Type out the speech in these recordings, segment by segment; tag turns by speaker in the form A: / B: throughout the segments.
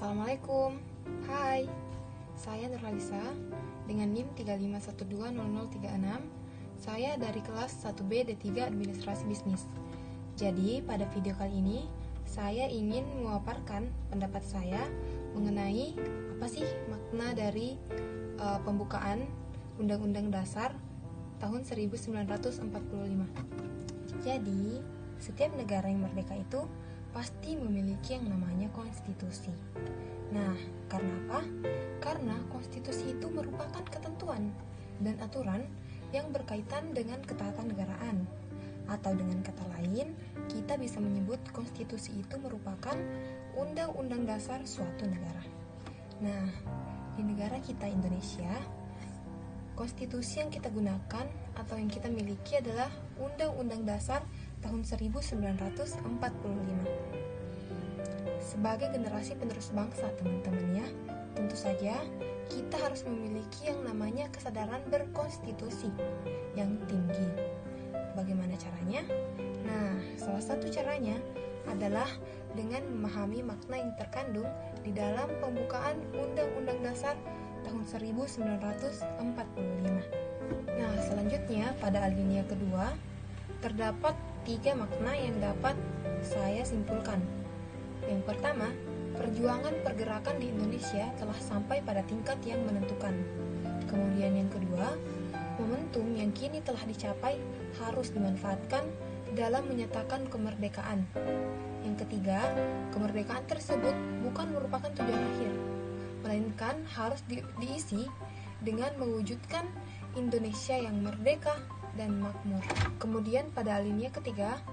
A: Assalamualaikum. Hai, saya Nurhalisa dengan NIM 351200036. Saya dari kelas 1B D3 Administrasi Bisnis. Jadi, pada video kali ini saya ingin memaparkan pendapat saya mengenai apa sih makna dari pembukaan Undang-Undang Dasar tahun 1945. Jadi, setiap negara yang merdeka itu pasti memiliki yang namanya konstitusi. Nah, karena apa? Karena konstitusi itu merupakan ketentuan dan aturan yang berkaitan dengan ketatanegaraan. Atau dengan kata lain, kita bisa menyebut konstitusi itu merupakan undang-undang dasar suatu negara. Nah, di negara kita Indonesia, konstitusi yang kita gunakan atau yang kita miliki adalah Undang-Undang Dasar tahun 1945. Sebagai generasi penerus bangsa, teman-teman ya, tentu saja kita harus memiliki yang namanya kesadaran berkonstitusi yang tinggi. Bagaimana caranya? Nah, salah satu caranya adalah dengan memahami makna yang terkandung di dalam pembukaan Undang-Undang Dasar tahun 1945. Nah, selanjutnya pada alinea kedua terdapat 3 makna yang dapat saya simpulkan. Yang pertama, perjuangan pergerakan di Indonesia telah sampai pada tingkat yang menentukan. Kemudian yang kedua, momentum yang kini telah dicapai harus dimanfaatkan dalam menyatakan kemerdekaan. Yang ketiga, kemerdekaan tersebut bukan merupakan tujuan akhir, melainkan harus diisi dengan mewujudkan Indonesia yang merdeka dan makmur. Kemudian pada alinea ketiga,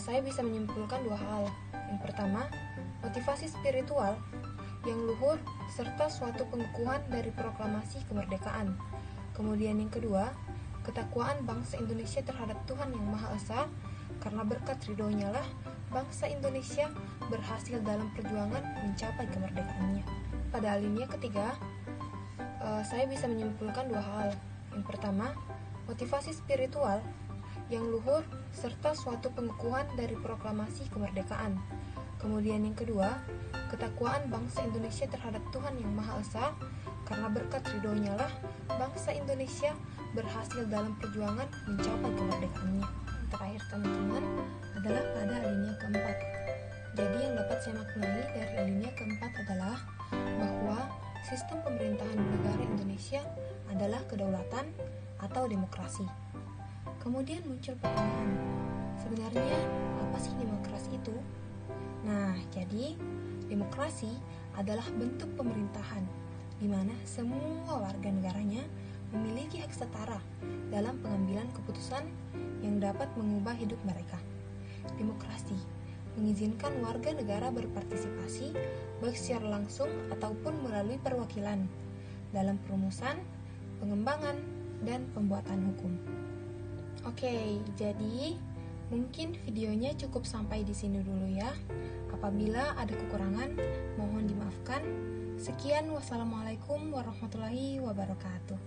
A: saya bisa menyimpulkan 2 hal. Yang pertama, motivasi spiritual yang luhur serta suatu pengukuhan dari proklamasi kemerdekaan. Kemudian yang kedua, ketakwaan bangsa Indonesia terhadap Tuhan Yang Maha Esa, karena berkat ridhonya lah bangsa Indonesia berhasil dalam perjuangan mencapai kemerdekaannya. Pada alinea ketiga, saya bisa menyimpulkan 2 hal. Yang pertama, motivasi spiritual yang luhur serta suatu pengukuhan dari proklamasi kemerdekaan. Kemudian yang kedua, ketakwaan bangsa Indonesia terhadap Tuhan Yang Maha Esa, karena berkat ridhonya lah bangsa Indonesia berhasil dalam perjuangan mencapai kemerdekaannya. Terakhir teman-teman adalah pada alinea keempat. Jadi yang dapat saya maknai dari alinea keempat adalah bahwa sistem pemerintahan negara Indonesia adalah kedaulatan atau demokrasi. Kemudian muncul pertanyaan, sebenarnya apa sih demokrasi itu? Nah, jadi demokrasi adalah bentuk pemerintahan di mana semua warga negaranya memiliki hak setara dalam pengambilan keputusan yang dapat mengubah hidup mereka. Demokrasi mengizinkan warga negara berpartisipasi baik secara langsung ataupun melalui perwakilan dalam perumusan, pengembangan, dan pembuatan hukum. Oke, jadi mungkin videonya cukup sampai di sini dulu ya. Apabila ada kekurangan, mohon dimaafkan. Sekian, wassalamualaikum warahmatullahi wabarakatuh.